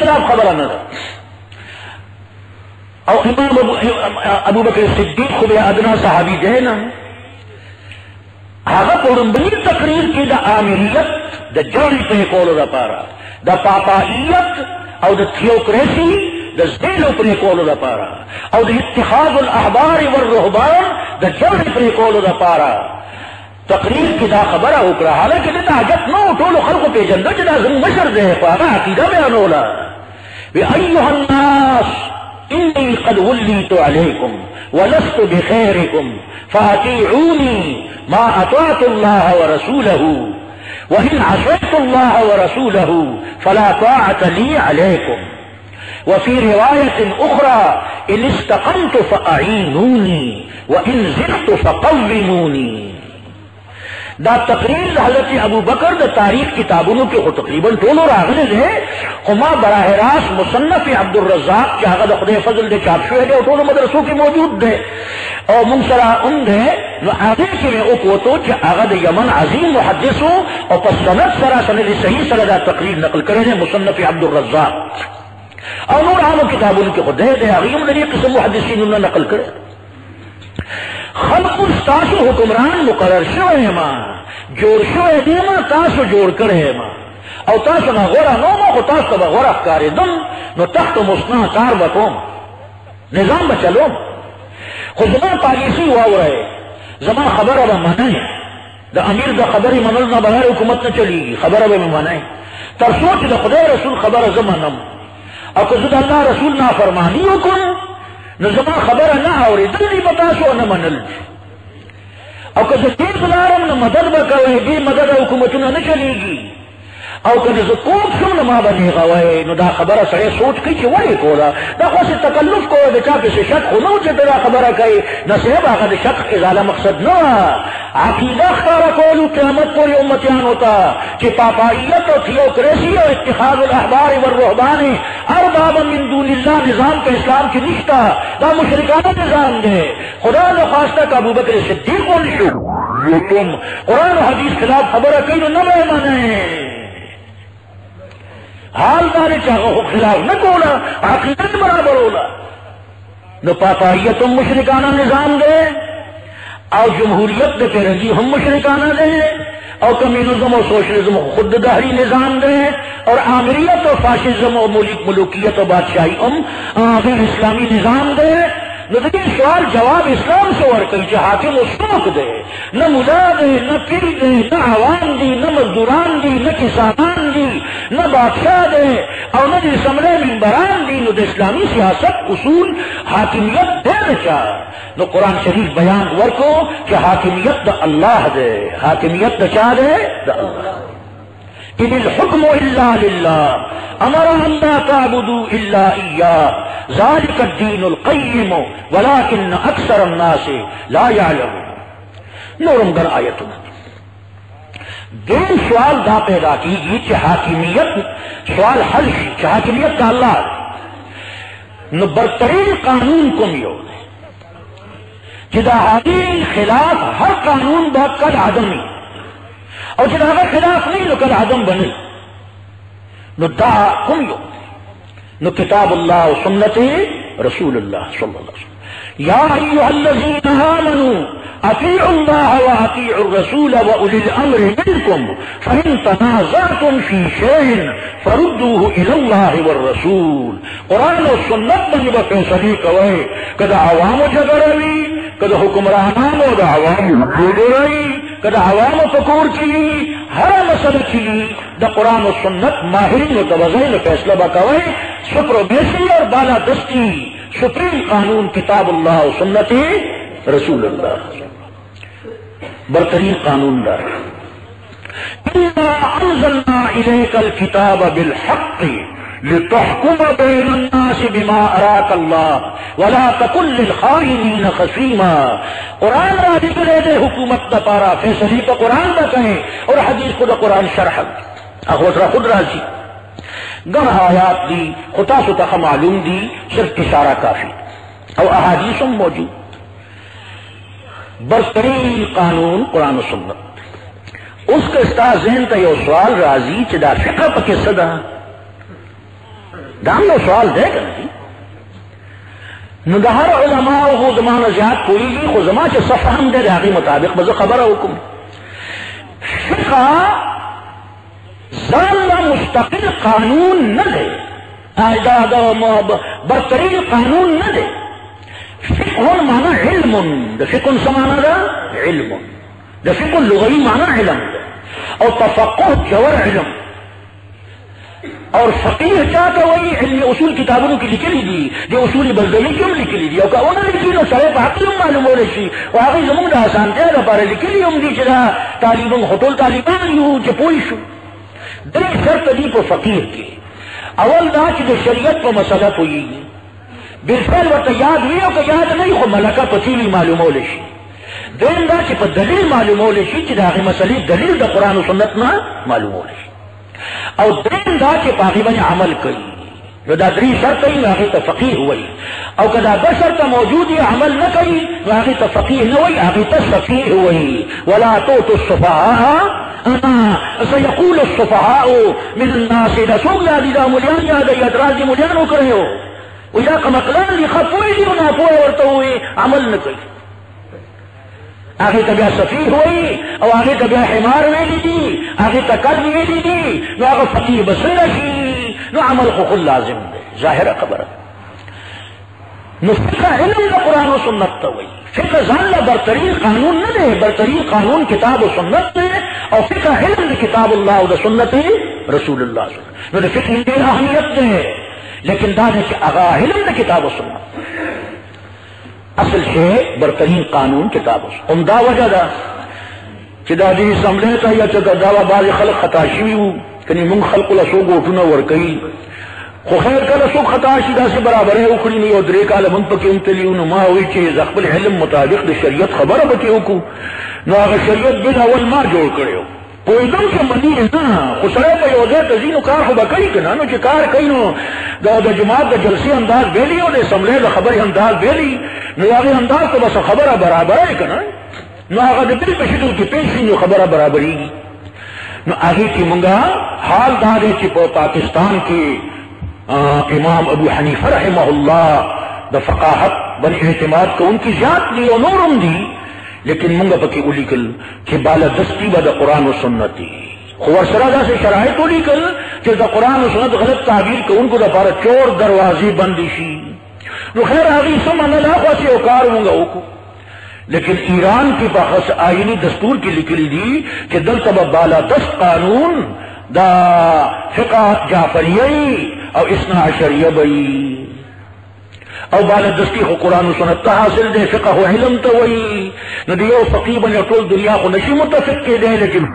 خلاف خبر نہ او امام ابو بکر صدیق خو بیا ادنا صحابی جو ہے نا هغه پورمبنی تقریر کی دا آمریت دا جوڑی پہ کولو دا پارا دا پاپائیت او دا تھیوکریسی دا زیلو پر کولو دا پارا او دا اتخاذ الاحبار والرهبان دا جوڑی پر کولو دا پارا تقریر کی دا خبر اکرا حالانکہ دا حاجت نو ٹولو خلق پہ جندو جدا زمو مشر دے پارا عقیدہ بیانولا بی ایوہ الناس انی قد ولیت علیکم ولست بخیرکم فاطیعونی ما اطعت اللہ ورسولہ وإن عصيت الله ورسوله فلا طاعة لي عليكم وفي رواية أخرى إن استقمت فأعينوني وإن زغت فقوموني. دا تقریر حضرت ابو بکر دا تاریخ کتابوں کے تقریباً ٹولو راغلے دے خما براہ راست مصنف عبد الرزاق چاہا دا خدای فضل دے چاپ شوئے دے ٹولو مدرسوں کے موجود دے اور منصرا ان دے آگے کے میں اکوتو چا آغا دا یمن عظیم محدثوں اور پس سند سرا سند صحیح سرا دا تقریر نقل کرے دے مصنف عبد الرزاق اور نور عام کتابوں کے خود دے آغیم دے قسم محدثین انہوں نقل کرے خلق تاسو حکمران مقرر شوئے ما جوڑ شوئے دیما تاسو جوڑ کرے ما او تاسو نا غورا نوما خو تاسو با غورا کاری دن نو تخت مصنع کار بکوم نظام بچلوم خو زمان پالیسی واو رہے زمان خبر اب منائے دا امیر دا خبری منلنا بغیر حکومت نہ چلی گی خبر اب منائے تر سوچ دا خدا رسول خبر زمانم او کزد اللہ رسول نا فرمانی حکم نو زمان خبر نہ آوری دلی بتاسو نہ منل او کزد تیز لارم نو مدد بکوئے بی مدد حکومتنا نہ چلی گی او کزد کوک شم نما بنی غوئے نو دا خبر سڑے سوچ کئی چی وئی کولا دا خواست تکلف کو دا چاپی سے شک خو نو چی دا خبر کئی نصیب آقا دا شک ازالہ مقصد نو عقیدہ اختارا کولو قیامت پوری امتیان ہوتا چی پاپائیت و تھیوکریسی و اتخاذ الاحبار والرهبان اربابا من دون اللہ نظام پہ اسلام کی نشتا دا مشرکانہ نظام دے خدا نے خواستہ کہ ابو بکر صدیق کو نشو یہ تم قرآن و حدیث خلاف خبر کئی نو نبے مانے حال دارے چاہو خلاف نہ کولا عقیدت برابر ہولا نو پاپائیت مشرکانہ نظام دے او جمہوریت دے پیرنگی ہم مشرکانہ دے او کمیونزم و سوشلزم خود دہری نظام دے اور آمریت و فاشزم و ملوکیت و بادشاہی غیر اسلامی نظام دے نو دیکھیں سوال جواب اسلام سے ورکل چاہ حاکم اسلوک دے نہ ملا دے نہ پیر دے نہ عوام دی نہ مزدوران دی نہ کسانان دی نہ بادشاہ دے اور نہ اسمبلی ممبران دی نو دے اسلامی سیاست اصول حاکمیت دے نچا نو قرآن شریف بیان ورکو کہ حاکمیت دا اللہ دے حاکمیت دا چاہ دے دا اللہ ان الحکم الا للہ امر ان لا تعبدوا الا اياه ذلك الدين القيم ولكن اکثر الناس لا يعلمون. نورم در آیتوں دین سوال دا پیدا کی گی کہ حاکمیت سوال حل شی کہ حاکمیت کا اللہ نو برترین قانون کم یو جدا حاکم خلاف ہر قانون با کل عدمی اور جدا اگر خلاف نہیں نو کل عدم بنی نو دا کم یو نو کتاب اللہ و سنت رسول اللہ صلی اللہ علیہ وسلم یا ایوہ الذین آمنوا اطیعوا اللہ و اطیعوا الرسول و اولی الامر منکم فإن تنازعتم فی شیء فردوه الی اللہ والرسول. قرآن و سنت بنی با فیصلی کوئے کدا عوام جگروی کدا حکمرانان و دا عوام جگروی کدا عوام فکور چلی ہر مسئلہ چلی دا قرآن و سنت ماہرین و توزین فیصلہ بکوئے سپرومیسی اور بالا دستی سپریم قانون کتاب اللہ و سنت رسول اللہ برترین قانون دار. اِنَّا أَنزَلْنَا إِلَيْكَ الْكِتَابَ بِالْحَقِّ لِتُحْكُمَ بَيْنَ النَّاسِ بِمَا أَرَاكَ اللَّهُ وَلَا تَكُن لِّلْخَائِنِينَ خَصِيمًا. قرآن را دے دے حکومت دا پارا فیصلی پا قرآن دا کہیں اور حدیث کو دا قرآن شرح اخوت را خود راضی گن آیات دی خطا ستا معلوم دی صرف اشارہ کافی او احادیث موجود. برترین قانون قرآن و سنت اس کا استا ذہن تا یو سوال راضی چدا فقہ پکے صدا دا ہم یو سوال دے کہ نہیں نو دا ہر علماء خو زمان زیاد پوری گی خو زمان چه صفحم دے دا غی مطابق بز خبر حکم فقہ ځان له مستقل قانون نه دی دا برترین قانون نه دی فقه معنا علم د فقه څه معنا ده علم د فقه لغوي معنا علم ده او تفقه جوهر علم اور فقیه چاته وایي علم اصول کتابونو کې لیکلي دي د اصول بلدوي کې هم لیکلي دي او که ونه لیکلي نو سړی په عقل هم معلومولی شي او هغې زموږ د اسانتیا لپاره لیکلي هم دي چې دا طالبان خو ټول طالبان یو چې پوه شو درې شرط دي په فقیه کې اول دا چې د شریعت په مسله پوهېږي بالفعل ورته یاد وي او که یاد نه وي خو ملکه په تیلي معلومولی شي دویم دا چې په دلیل معلومولی شي چې د هغې مسلې دلیل د قرآن و سنت نه معلومولی شي او دریم دا چې په هغې باندې عمل کوي نو دا درې شرط وي نو هغې ته فقیه وایي او که دا دوه شرطه موجود وي عمل نه کوي نو هغې ته فقیه نه وایي هغې ته سفیه وایي ولا تؤتوا السفهاء سيقول السفهاء من الناس دا څوک یادي دا مولیان یادوي اعتراض دي مولیانو کړی و وایي دا کمقلان دي ښه پوه دي او ناپوه ورته وایي عمل نه کوي هغې ته بیا سفیه وایي او هغې ته بیا حمار ویلي دي هغې ته کلب ویلي دي نو هغه فقیه به څنګه شي نو عمل خو خل لازم دی ظاهره خبره نو فقه علم د قرآن و سنت ته وایي فقه ځان له برترین قانون نه دی برترین قانون کتاب و سنت دی او فقه علم د کتاب الله او د سنت رسول الله صلی الله علیه وسلم نو د فقه ډېر اهمیت دی لیکن دا دی چې هغه علم د کتاب و سنت اصل شی برترین قانون کتاب و سنت عمده وجه ده چې دا دې اسمبلی ته یا چې دا بعضې خلک خطا شوي وو کنې مونږ خلقو له څو ګوټونه ورکوي خو خیر کله څوک خطا شي داسې برابرۍ وکړي نو یو درې کاله مونږ پکې هم تلي نو ما وایي چې زه خپل علم مطابق د شریعت خبره پکې وکړو نو هغه شریعت بالاول ما جوړ کړی و پوهېدم چې مني نه خو سړی په یو ځای ته ځي نو کار خو به کوي که نه نو چې کار کوي نو د جماعت د جلسې انداز بیلي او د اسمبلی د خبرې انداز بیلي نو د هغې انداز ته بس خبره برابره یې که نه نو هغه د بل په شکل کې پیش شي نو خبره برابرېږي نو هغې کې مونږه حال دا دی چې په پاکستان کې امام ابو حنیفه رحمه الله د فقاهت باندې اعتماد کوونکي زیات دي او نور هم دي لیکن مونږ پکې ولیکل چې بالادستي به د قرآن و سنت دي خو ورسره داسې شرایط ولیکل چې د قرآن و سنت غلط تعبیر کوونکو دپاره چور دروازې بندې شي نو خیر هغې څه منله خو چې یو کار مونږ وکړو لیکن ایران کی په آئینی دستور کی لکلی دی کہ دلته به بالادست قانون دا فقہ جعفریه او اثنا عشریه بئی او بالادستی خو قرآن و سنت تا حاصل دے فقہ و علم تا وئی نو دیو فقیبا یا طول دنیا خو نشی متفق کے دے لیکن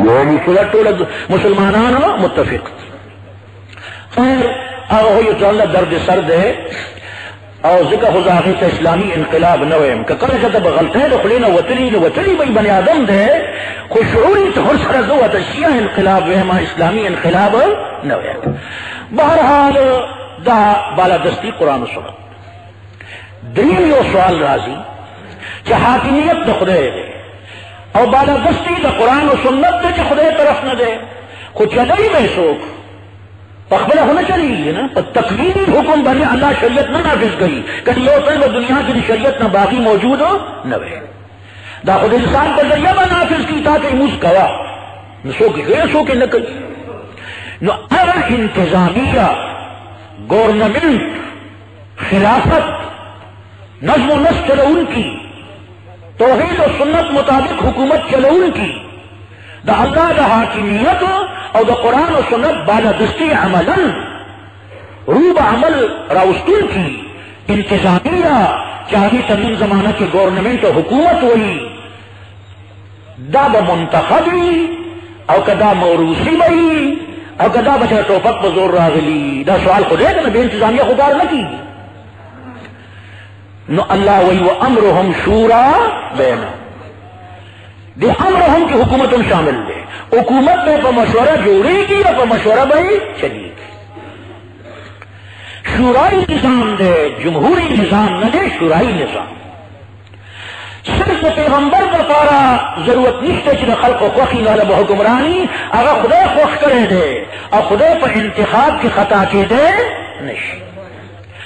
یعنی صورت طول مسلمانانا متفق خیر او یہ تو اللہ درد سر دے او ذکر خو زاغی تا اسلامی انقلاب نویم که کل کتا بغلطه دخلی نوتلی بی بنی آدم ده خو شعوری تا خرس خرزو تا شیعہ انقلاب ویم اسلامی انقلاب نویم بہرحال دا بالادستی قرآن و سنت دریم یو سوال رازی چه حاکمیت دا خدای ده او بالادستی دا قرآن و سنت ده چه خدای طرف نده خو چلی میں سوک پخبلہ ہونا چاہیے نا تقلیدی حکم بنے اللہ شریعت نہ نافذ گئی کہیں یہ ہوتا ہے دنیا کی شریعت نہ باقی موجود ہو نہ رہے دا خود انسان پر ذریعہ میں نافذ کی تاکہ موس کوا نہ سو کے غیر سو کے نہ کہی نو ار انتظامیہ گورنمنٹ خلافت نظم و نسق چلو ان کی توحید و سنت مطابق حکومت چلو ان کی دا اللہ دا حاکمیت او دا قرآن و سنت بالادستی عملا روب عمل راوستون کی انتظامیہ چاہی تمام زمانہ کی گورنمنٹ و حکومت ہوئی دا با منتخبی او کدا موروثی بئی او کدا بچہ توفق بزور راغلی دا سوال خود ہے کہ بے انتظامیہ خبار نہ کی نو اللہ وی و امرهم شورا بینا دی امرهم کی حکومتوں شامل دے حکومت میں پا مشورہ جوڑے گی یا پا مشورہ بھائی چلی گی شورائی نظام دے جمہوری نظام نہ دے شورائی نظام صرف پیغمبر لپاره ضرورت نشته چې د خلقو خوښي نه له حکمرانی هغه خدای خوښ کړی دی او خدای په انتخاب کې خطا کېدی نشي.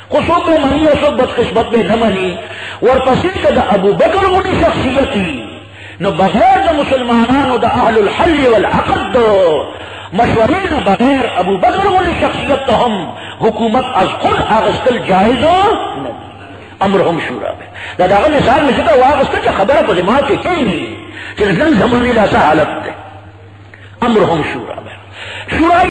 خو څوک به مني او څوک بدقسمت به نه مني. ورپسې که د ابوبکر غوندې شخصیت وي نو بغیر د مسلمانانو د اهل الحل والعقد مشورې نه بغیر ابوبکر غوندې شخصیت ته هم حکومت از خود اخیستل جایز نه. امرهم شورا به دا دغه مثال مې څنګه واغسته چې خبره په دماغ کې کېږي چې نن زمانې داسې حالت دی. امرهم شورا به شورا